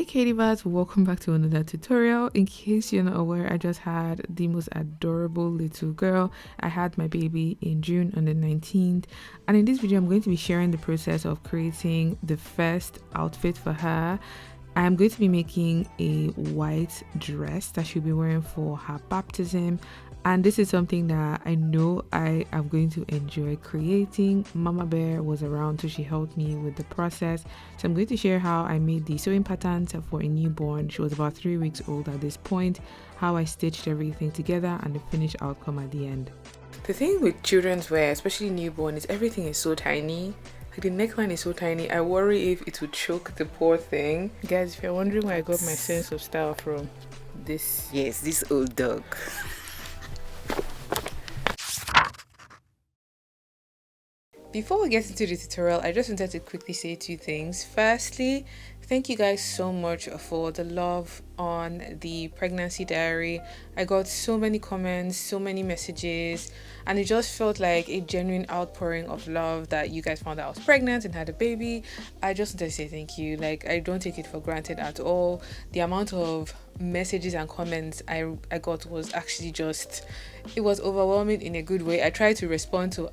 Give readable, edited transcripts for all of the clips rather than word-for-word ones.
Hey Katie Bats, welcome back to another tutorial. In case you're not aware, I just had the most adorable little girl. I had my baby in June on the 19th, and in this video I'm going to be sharing the process of creating the first outfit for her. I'm going to be making a white dress that she'll be wearing for her baptism, and this is something that I know I am going to enjoy creating. Mama Bear was around, so she helped me with the process. So I'm going to share how I made the sewing patterns for a newborn. She was about 3 weeks old at this point, how I stitched everything together, and the finished outcome at the end. The thing with children's wear, especially newborn, is everything is so tiny. Like the neckline is so tiny, I worry if it would choke the poor thing. Guys, if you're wondering where I got my sense of style from, this old dog. Before we get into the tutorial, I just wanted to quickly say two things. Firstly, thank you guys so much for the love on the pregnancy diary. I got so many comments, so many messages, and it just felt like a genuine outpouring of love that you guys found out I was pregnant and had a baby. I just wanted to say thank you. Like, I don't take it for granted at all. The amount of messages and comments I got was actually just, it was overwhelming in a good way. I tried to respond to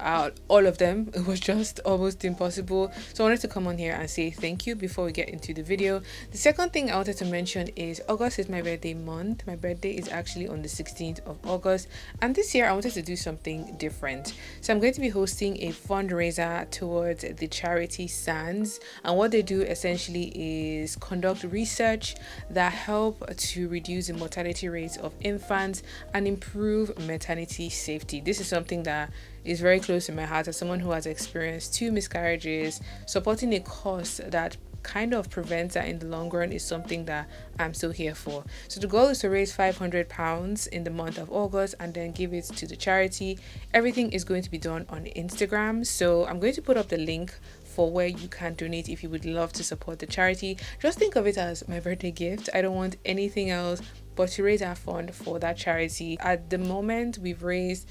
all of them. It was just almost impossible. So I wanted to come on here and say thank you before we get into the video. The second thing I wanted to mention is August is my birthday month. My birthday is actually on the 16th of August, and this year I wanted to do something different. So I'm going to be hosting a fundraiser towards the charity SANS, and what they do essentially is conduct research that help to reduce the mortality rates of infants and improve maternity safety. This is something that is very close to my heart as someone who has experienced 2 miscarriages. Supporting a cause that kind of prevents that in the long run is something that I'm still here for. So the goal is to raise £500 in the month of August and then give it to the charity. Everything is going to be done on Instagram, so I'm going to put up the link for where you can donate if you would love to support the charity. Just think of it as my birthday gift. I don't want anything else but to raise our fund for that charity. At the moment, we've raised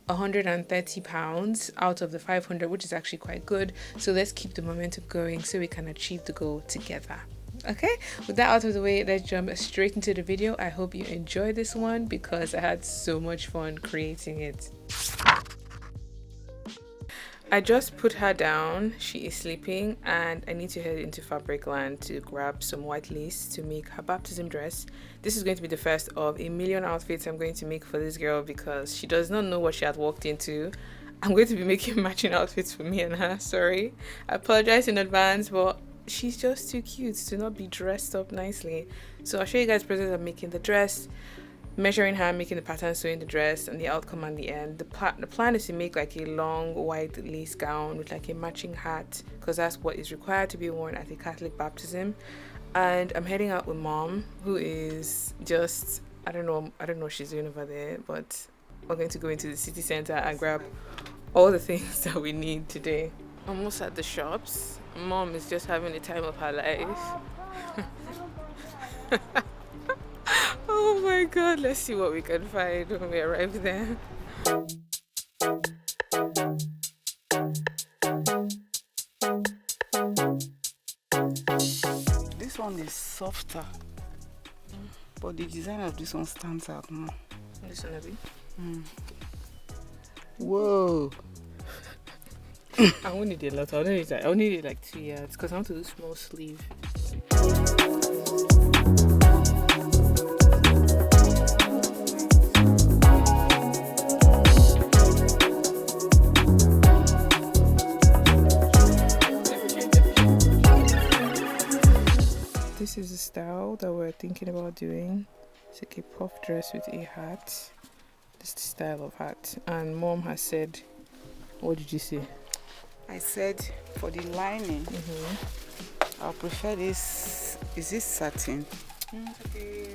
£130 out of the 500, which is actually quite good. So let's keep the momentum going so we can achieve the goal together. Okay, with that out of the way, let's jump straight into the video. I hope you enjoyed this one because I had so much fun creating it. I just put her down, she is sleeping, and I need to head into Fabric Land to grab some white lace to make her baptism dress. This is going to be the first of a million outfits I'm going to make for this girl because she does not know what she has walked into. I'm going to be making matching outfits for me and her, sorry. I apologize in advance, but she's just too cute to not be dressed up nicely. So I'll show you guys the process of making the dress, measuring her, making the pattern, sewing the dress, and the outcome at the end. The plan is to make like a long white lace gown with like a matching hat because that's what is required to be worn at a Catholic baptism. And I'm heading out with mom, who is just, I don't know what she's doing over there, but we're going to go into the city center and grab all the things that we need today. Almost at the shops. Mom is just having the time of her life. Oh my god, let's see what we can find when we arrive there. This one is softer, but the design of this one stands out more. This one, Abby? Whoa! I won't need a lot. I'll need it like 2 yards because I want to do small sleeve. This is the style that we're thinking about doing. It's like a puff dress with a hat. This is the style of hat. And mom has said, what did you say? I said for the lining, I'll prefer this. Is this satin? Okay.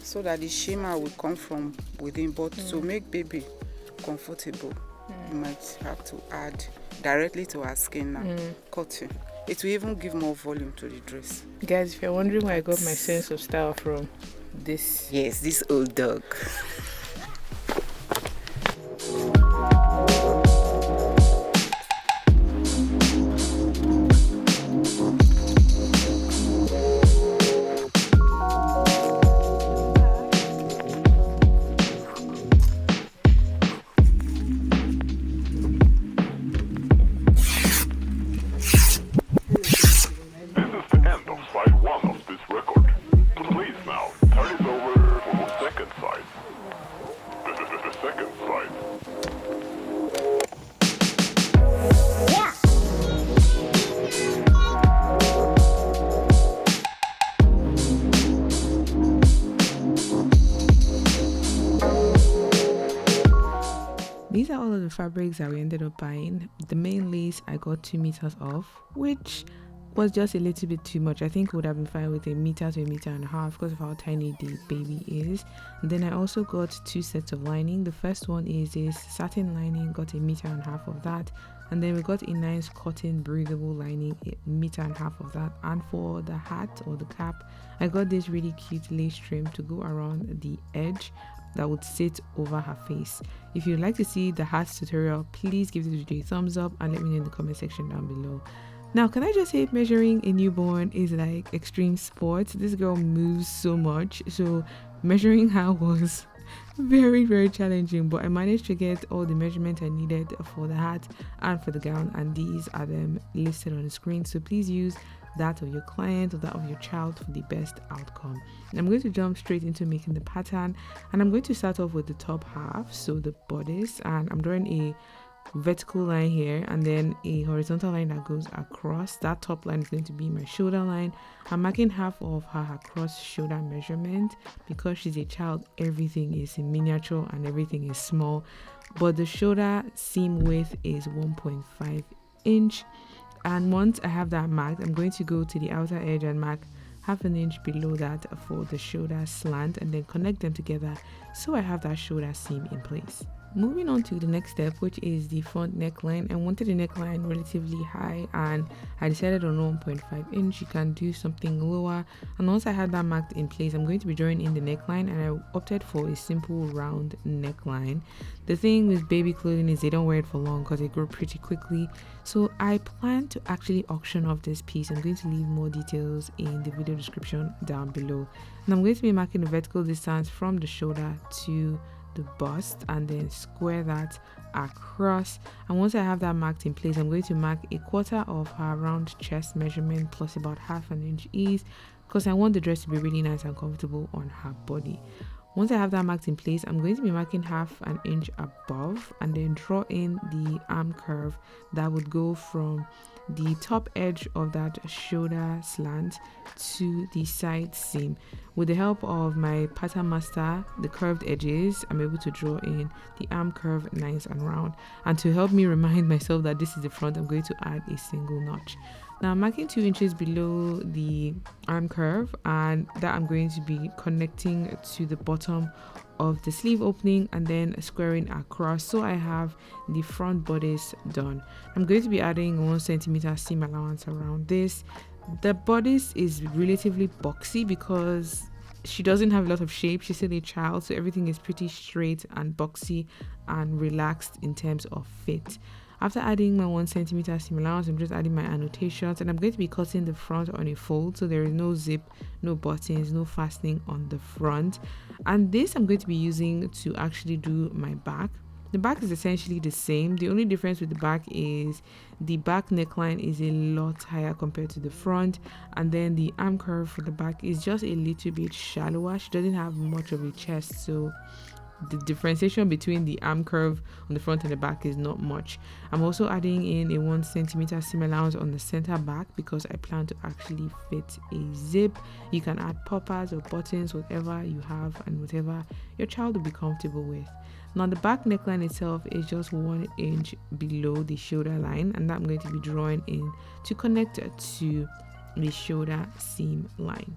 So that the shimmer will come from within, but to make baby comfortable, you might have to add directly to her skin now. Cotton. It will even give more volume to the dress. Guys, if you're wondering where I got my sense of style from, this old dog. of the fabrics that we ended up buying, the main lace I got 2 meters of, which was just a little bit too much. I think it would have been fine with 1 meter to 1.5 meters because of how tiny the baby is. And then I also got 2 sets of lining. The first one is this satin lining, got 1.5 meters of that. And then we got a nice cotton breathable lining, 1.5 meters of that. And for the hat or the cap, I got this really cute lace trim to go around the edge that would sit over her face. If you'd like to see the hat tutorial, please give this video a thumbs up and let me know in the comment section down below. Now, can I just say, measuring a newborn is like extreme sports. This girl moves so much, so measuring her was very, very challenging, but I managed to get all the measurements I needed for the hat and for the gown, and these are them listed on the screen. So please use that of your client or that of your child for the best outcome. I'm going to jump straight into making the pattern, and I'm going to start off with the top half, so the bodice, and I'm drawing a vertical line here and then a horizontal line that goes across. That top line is going to be my shoulder line. I'm marking half of her across shoulder measurement. Because she's a child, everything is in miniature and everything is small, but the shoulder seam width is 1.5 inch. And once I have that marked, I'm going to go to the outer edge and mark 1/2 inch below that for the shoulder slant, and then connect them together so I have that shoulder seam in place. Moving on to the next step, which is the front neckline. I wanted the neckline relatively high and I decided on 1.5 inch. You can do something lower. And once I had that marked in place, I'm going to be drawing in the neckline, and I opted for a simple round neckline. The thing with baby clothing is they don't wear it for long because they grow pretty quickly. So I plan to actually auction off this piece. I'm going to leave more details in the video description down below. And I'm going to be marking the vertical distance from the shoulder to the bust and then square that across. And once I have that marked in place, I'm going to mark 1/4 of her round chest measurement plus about 1/2 inch ease, because I want the dress to be really nice and comfortable on her body. Once I have that marked in place, I'm going to be marking 1/2 inch above and then draw in the arm curve that would go from the top edge of that shoulder slant to the side seam. With the help of my pattern master, the curved edges, I'm able to draw in the arm curve nice and round. And to help me remind myself that this is the front, I'm going to add a single notch. Now I'm marking 2 inches below the arm curve, and that I'm going to be connecting to the bottom of the sleeve opening and then squaring across, so I have the front bodice done. I'm going to be adding 1 centimeter seam allowance around this. The bodice is relatively boxy because she doesn't have a lot of shape. She's still a child, so everything is pretty straight and boxy and relaxed in terms of fit. After adding my 1 centimeter seam allowance, I'm just adding my annotations, and I'm going to be cutting the front on a fold, so there is no zip, no buttons, no fastening on the front. And this I'm going to be using to actually do my back. The back is essentially the same. The only difference with the back is the back neckline is a lot higher compared to the front, and then the arm curve for the back is just a little bit shallower. She doesn't have much of a chest, so the differentiation between the arm curve on the front and the back is not much. I'm also adding in a 1 centimeter seam allowance on the center back because I plan to actually fit a zip. You can add poppers or buttons, whatever you have and whatever your child will be comfortable with. Now the back neckline itself is just 1 inch below the shoulder line, and that I'm going to be drawing in to connect it to the shoulder seam line.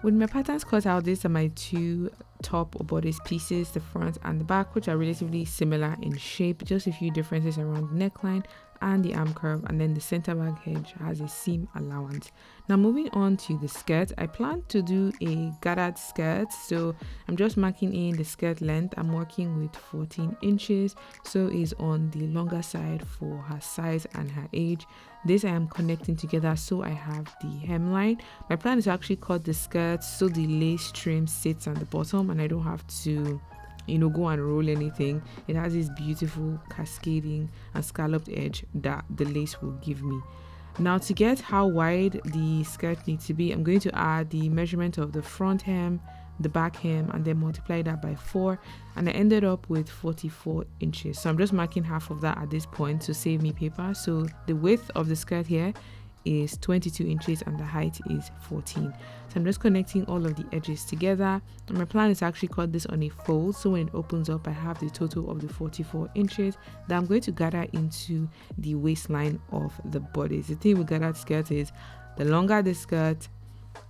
With my patterns cut out, these are my 2 top or bodice pieces, the front and the back, which are relatively similar in shape, just a few differences around the neckline and the arm curve, and then the center back edge has a seam allowance. Now moving on to the skirt, I plan to do a gathered skirt, so I'm just marking in the skirt length. I'm working with 14 inches, so is on the longer side for her size and her age. This I am connecting together so I have the hemline. My plan is to actually cut the skirt so the lace trim sits on the bottom and I don't have to go and roll anything. It has this beautiful cascading and scalloped edge that the lace will give me. Now to get how wide the skirt needs to be, I'm going to add the measurement of the front hem, the back hem and then multiply that by 4, and I ended up with 44 inches. So I'm just marking half of that at this point to save me paper. So the width of the skirt here is 22 inches and the height is 14. So I'm just connecting all of the edges together, and my plan is to actually cut this on a fold, so when it opens up I have the total of the 44 inches that I'm going to gather into the waistline of the bodice. The thing with gathered skirt is the longer the skirt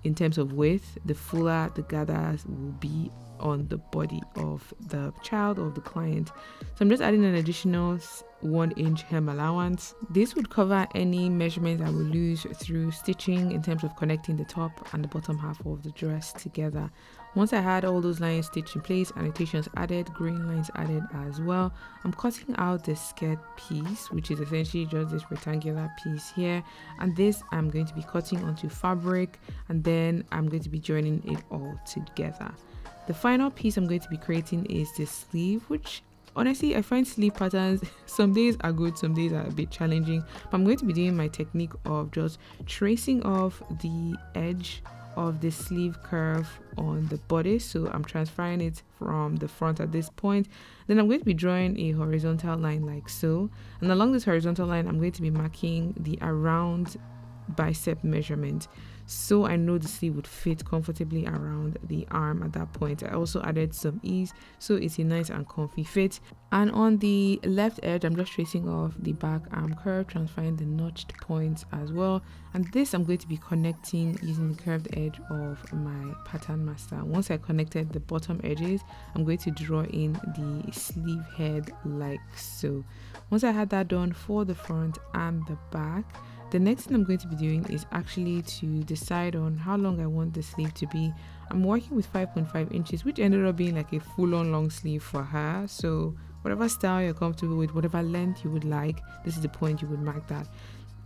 in terms of width, the fuller the gathers will be on the body of the child or the client. So I'm just adding an additional 1 inch hem allowance. This would cover any measurements I will lose through stitching in terms of connecting the top and the bottom half of the dress together. Once I had all those lines stitched in place, annotations added, green lines added as well, I'm cutting out the skirt piece, which is essentially just this rectangular piece here, and this I'm going to be cutting onto fabric, and then I'm going to be joining it all together. The final piece I'm going to be creating is the sleeve, which honestly I find sleeve patterns some days are good, some days are a bit challenging, but I'm going to be doing my technique of just tracing off the edge of the sleeve curve on the bodice. So I'm transferring it from the front at this point. Then I'm going to be drawing a horizontal line like so, and along this horizontal line I'm going to be marking the around bicep measurement, so I know the sleeve would fit comfortably around the arm at that point. I also added some ease, so it's a nice and comfy fit. And on the left edge I'm just tracing off the back arm curve, transferring the notched points as well, and this I'm going to be connecting using the curved edge of my pattern master. Once I connected the bottom edges, I'm going to draw in the sleeve head like so. Once I had that done for the front and the back, the next thing I'm going to be doing is actually to decide on how long I want the sleeve to be. I'm working with 5.5 inches, which ended up being like a full-on long sleeve for her. So whatever style you're comfortable with, whatever length you would like, this is the point you would mark that.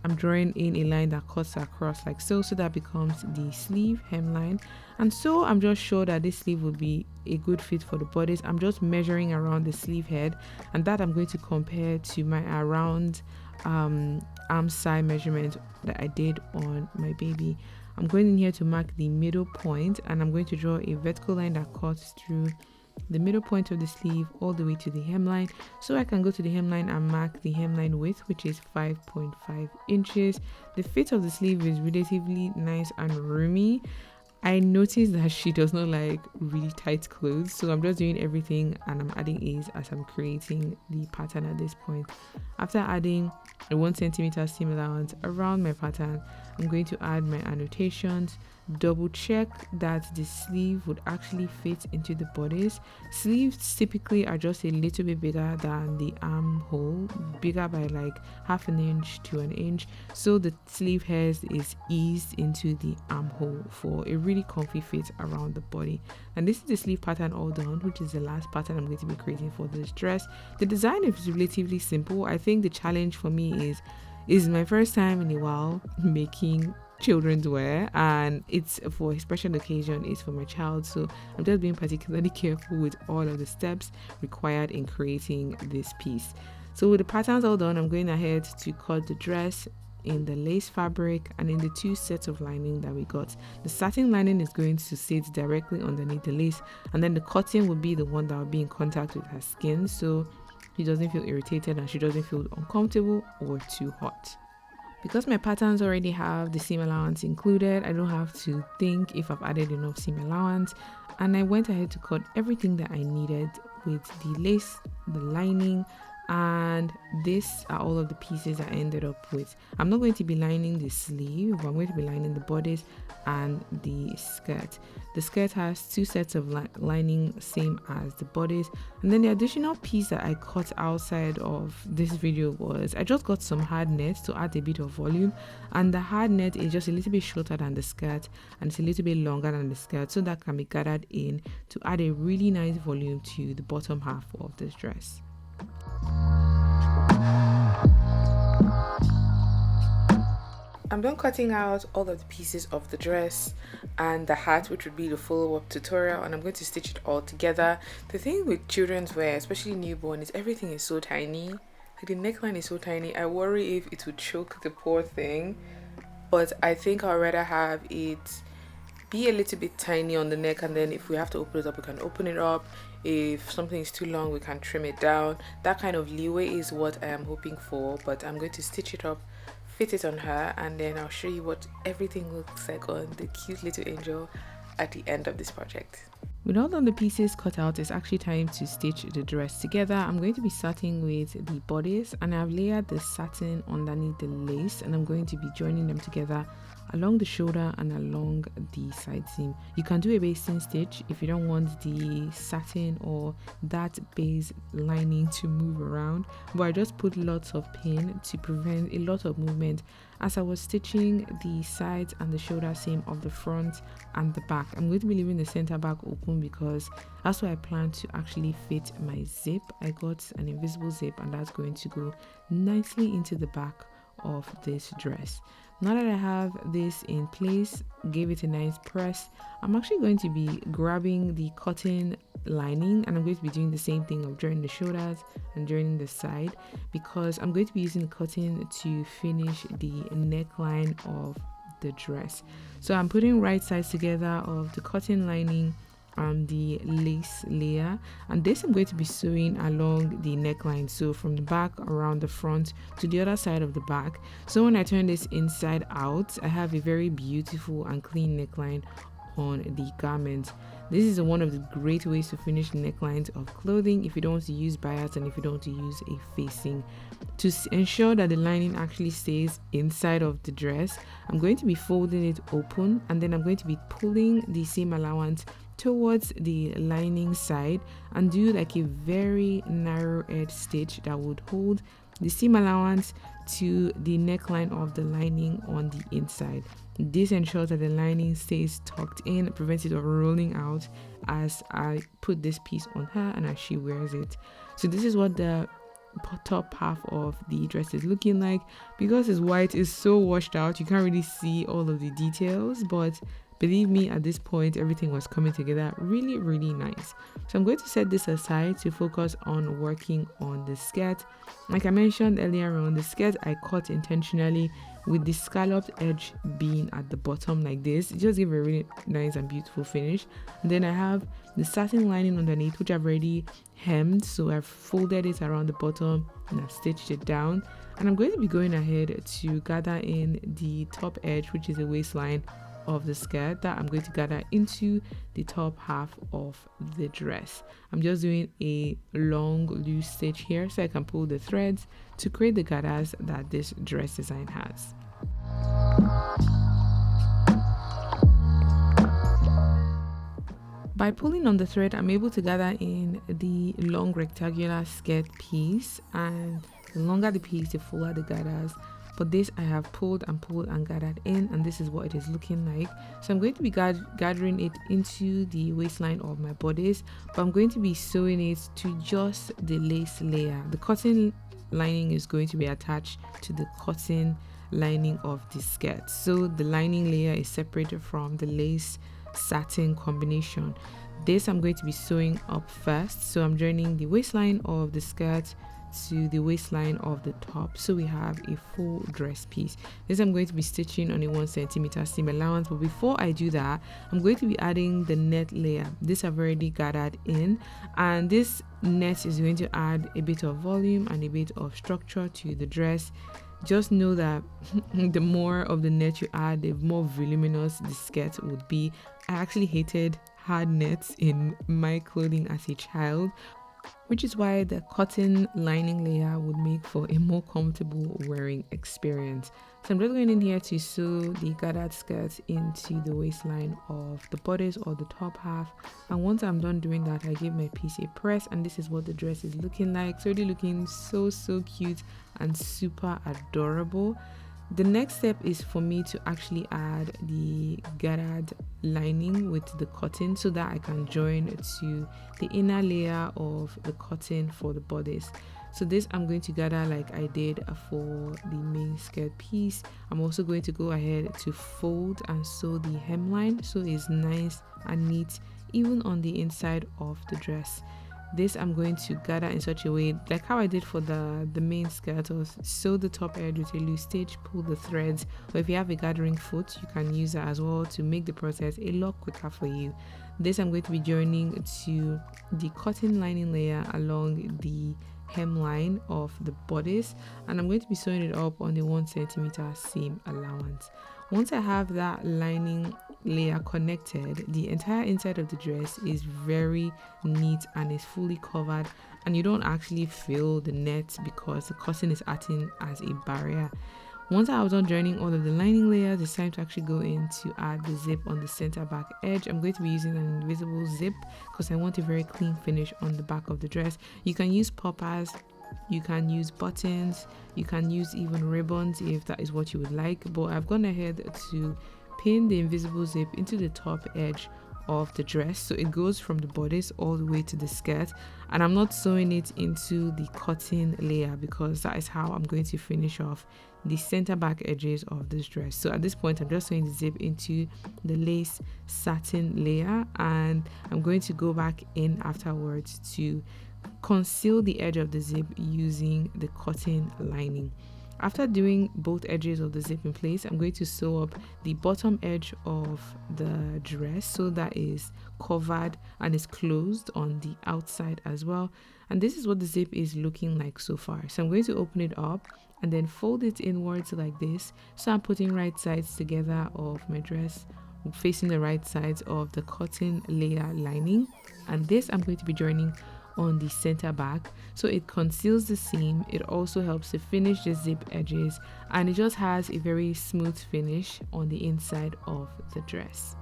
I'm drawing in a line that cuts across like so, so that becomes the sleeve hemline. And so I'm just sure that this sleeve would be a good fit for the bodice. I'm just measuring around the sleeve head, and that I'm going to compare to my around arm side measurement that I did on my baby. I'm going in here to mark the middle point, and I'm going to draw a vertical line that cuts through the middle point of the sleeve all the way to the hemline, so I can go to the hemline and mark the hemline width, which is 5.5 inches. The fit of the sleeve is relatively nice and roomy. I noticed that she does not like really tight clothes, so I'm just doing everything and I'm adding ease as I'm creating the pattern at this point. After adding a 1 centimeter seam allowance around my pattern, I'm going to add my annotations, double check that the sleeve would actually fit into the bodice. Sleeves typically are just a little bit bigger than the armhole, bigger by like half an inch to an inch, so the sleeve head is eased into the armhole for a really comfy fit around the body. And this is the sleeve pattern all done, which is the last pattern I'm going to be creating for this dress. The design is relatively simple. I think the challenge for me is my first time in a while making children's wear, and it's for a special occasion, it's for my child, so I'm just being particularly careful with all of the steps required in creating this piece. So with the patterns all done, I'm going ahead to cut the dress in the lace fabric and in the 2 sets of lining that we got. The satin lining is going to sit directly underneath the lace, and then the cotton will be the one that will be in contact with her skin, so she doesn't feel irritated and she doesn't feel uncomfortable or too hot. Because my patterns already have the seam allowance included, I don't have to think if I've added enough seam allowance, and I went ahead to cut everything that I needed with the lace, the lining, and these are all of the pieces I ended up with. I'm not going to be lining the sleeve, but I'm going to be lining the bodice and the skirt. The skirt has 2 sets of lining, same as the bodice. And then the additional piece that I cut outside of this video was I just got some hard net to add a bit of volume, and the hard net is just a little bit shorter than the skirt and it's a little bit longer than the skirt, so that can be gathered in to add a really nice volume to the bottom half of this dress. I'm done cutting out all of the pieces of the dress and the hat, which would be the follow-up tutorial, and I'm going to stitch it all together. The thing with children's wear, especially newborn, is everything is so tiny. Like the neckline is so tiny. I worry if it would choke the poor thing, but I think I'd rather have it be a little bit tiny on the neck, and then if we have to open it up, we can open it up. If something is too long, we can trim it down. That kind of leeway is what I am hoping for, but I'm going to stitch it up, fit it on her, and then I'll show you what everything looks like on the cute little angel at the end of this project. With all of the pieces cut out, it's actually time to stitch the dress together. I'm going to be starting with the bodice, and I've layered the satin underneath the lace, and I'm going to be joining them together along the shoulder and along the side seam. You can do a basting stitch if you don't want the satin or that base lining to move around, but I just put lots of pin to prevent a lot of movement as I was stitching the sides and the shoulder seam of the front and the back. I'm going to be leaving the center back open because that's where I plan to actually fit my zip. I got an invisible zip, and that's going to go nicely into the back of this dress. Now that I have this in place, gave it a nice press, I'm actually going to be grabbing the cotton lining, and I'm going to be doing the same thing of joining the shoulders and joining the side, because I'm going to be using the cotton to finish the neckline of the dress. So I'm putting right sides together of the cotton lining and the lace layer, and this I'm going to be sewing along the neckline, so from the back around the front to the other side of the back. So when I turn this inside out, I have a very beautiful and clean neckline on the garment. This is one of the great ways to finish necklines of clothing if you don't want to use bias and if you don't want to use a facing. To ensure that the lining actually stays inside of the dress, I'm going to be folding it open, and then I'm going to be pulling the seam allowance towards the lining side and do like a very narrow edge stitch that would hold the seam allowance to the neckline of the lining on the inside. This ensures that the lining stays tucked in, prevents it from rolling out as I put this piece on her and as she wears it. So this is what the top half of the dress is looking like. Because it's white, it's so washed out, you can't really see all of the details, but believe me, at this point everything was coming together really, really nice. So I'm going to set this aside to focus on working on the skirt. Like I mentioned earlier on, the skirt I cut intentionally with the scalloped edge being at the bottom like this. It just gives a really nice and beautiful finish. And then I have the satin lining underneath, which I've already hemmed, so I've folded it around the bottom and I've stitched it down. And I'm going to be going ahead to gather in the top edge, which is the waistline of the skirt, that I'm going to gather into the top half of the dress. I'm just doing a long loose stitch here so I can pull the threads to create the gathers that this dress design has. By pulling on the thread, I'm able to gather in the long rectangular skirt piece, and the longer the piece, the fuller the gathers. But this I have pulled and gathered in, and this is what it is looking like. So I'm going to be gathering it into the waistline of my bodice, but I'm going to be sewing it to just the lace layer. The cotton lining is going to be attached to the cotton lining of the skirt, so the lining layer is separated from the lace satin combination. This I'm going to be sewing up first, so I'm joining the waistline of the skirt to the waistline of the top, so we have a full dress piece. This I'm going to be stitching on a 1 cm seam allowance, but before I do that, I'm going to be adding the net layer. This I've already gathered in, and this net is going to add a bit of volume and a bit of structure to the dress. Just know that the more of the net you add, the more voluminous the skirt would be. I actually hated hard nets in my clothing as a child, which is why the cotton lining layer would make for a more comfortable wearing experience. So I'm just going in here to sew the gathered skirt into the waistline of the bodice or the top half, and once I'm done doing that, I give my piece a press, and this is what the dress is looking like. It's already looking so cute and super adorable. The next step is for me to actually add the gathered lining with the cotton so that I can join to the inner layer of the cotton for the bodice. So this I'm going to gather like I did for the main skirt piece. I'm also going to go ahead to fold and sew the hemline so it's nice and neat even on the inside of the dress. This I'm going to gather in such a way, like how I did for the main skirt, or sew the top edge with a loose stitch, pull the threads, or if you have a gathering foot, you can use that as well to make the process a lot quicker for you. This I'm going to be joining to the cotton lining layer along the hemline of the bodice, and I'm going to be sewing it up on the 1 centimeter seam allowance. Once I have that lining layer connected, the entire inside of the dress is very neat and is fully covered, and you don't actually feel the net because the cotton is acting as a barrier. Once I was done joining all of the lining layers, it's time to actually go in to add the zip on the center back edge. I'm going to be using an invisible zip because I want a very clean finish on the back of the dress. You can use poppers, you can use buttons, you can use even ribbons if that is what you would like, but I've gone ahead to pin the invisible zip into the top edge of the dress, so it goes from the bodice all the way to the skirt, and I'm not sewing it into the cotton layer because that is how I'm going to finish off the center back edges of this dress. So at this point I'm just sewing the zip into the lace satin layer, and I'm going to go back in afterwards to conceal the edge of the zip using the cotton lining. After doing both edges of the zip in place, I'm going to sew up the bottom edge of the dress so that is covered and is closed on the outside as well. And this is what the zip is looking like so far. So I'm going to open it up and then fold it inwards like this. So I'm putting right sides together of my dress facing the right sides of the cotton layer lining, and this I'm going to be joining on the center back so it conceals the seam. It also helps to finish the zip edges, and it just has a very smooth finish on the inside of the dress.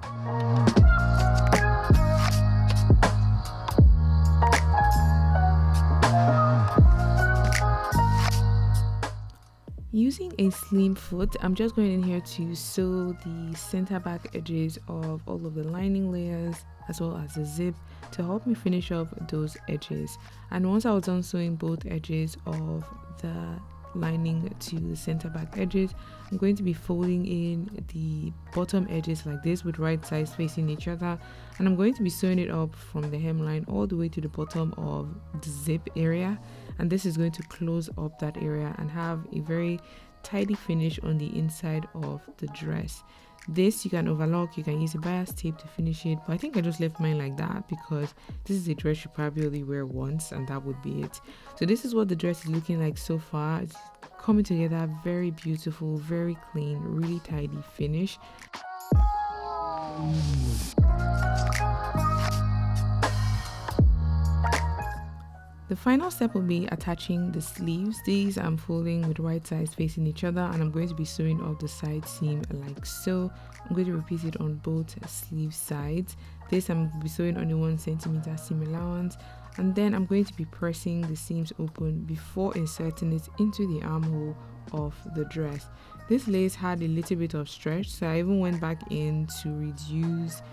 Using a slim foot, I'm just going in here to sew the center back edges of all of the lining layers as well as the zip to help me finish off those edges. And once I was done sewing both edges of the lining to the center back edges, I'm going to be folding in the bottom edges like this with right sides facing each other, and I'm going to be sewing it up from the hemline all the way to the bottom of the zip area, and this is going to close up that area and have a very tidy finish on the inside of the dress. This you can overlock, you can use a bias tape to finish it, but I think I just left mine like that because this is a dress you probably only wear once and that would be it. So this is what the dress is looking like so far. It's coming together, very beautiful, very clean, really tidy finish. The final step will be attaching the sleeves. These I'm folding with right sides facing each other, and I'm going to be sewing up the side seam like so. I'm going to repeat it on both sleeve sides. This I'm going to be sewing on the 1 centimeter seam allowance, and then I'm going to be pressing the seams open before inserting it into the armhole of the dress. This lace had a little bit of stretch, so I even went back in to reduce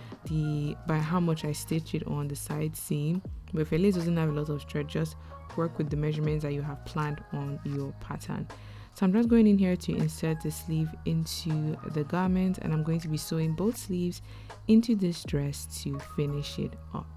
by how much I stitched it on the side seam. But if your lace doesn't have a lot of stretch, just work with the measurements that you have planned on your pattern. So I'm just going in here to insert the sleeve into the garment, and I'm going to be sewing both sleeves into this dress to finish it up.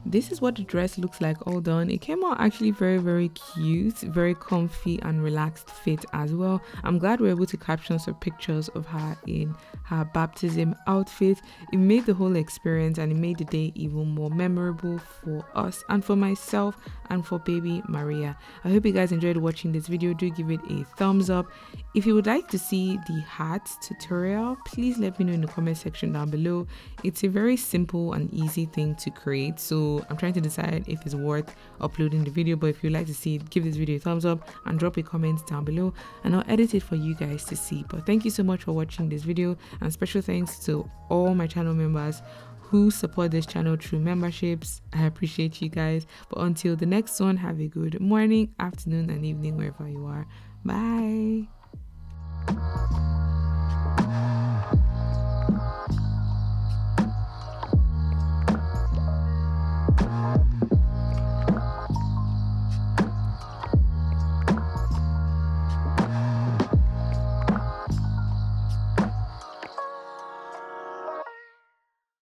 This is what the dress looks like all done. It came out actually very cute, very comfy and relaxed fit as well. I'm glad we're able to capture some pictures of her in her baptism outfit. It made the whole experience, and it made the day even more memorable for us and for myself and for baby Maria. I hope you guys enjoyed watching this video. Do give it a thumbs up. If you would like to see the hat tutorial, please let me know in the comment section down below. It's a very simple and easy thing to create, so I'm trying to decide if it's worth uploading the video. But if you'd like to see it, give this video a thumbs up and drop a comment down below, and I'll edit it for you guys to see. But thank you so much for watching this video, and special thanks to all my channel members who support this channel through memberships. I appreciate you guys. But until the next one, have a good morning, afternoon and evening wherever you are. Bye.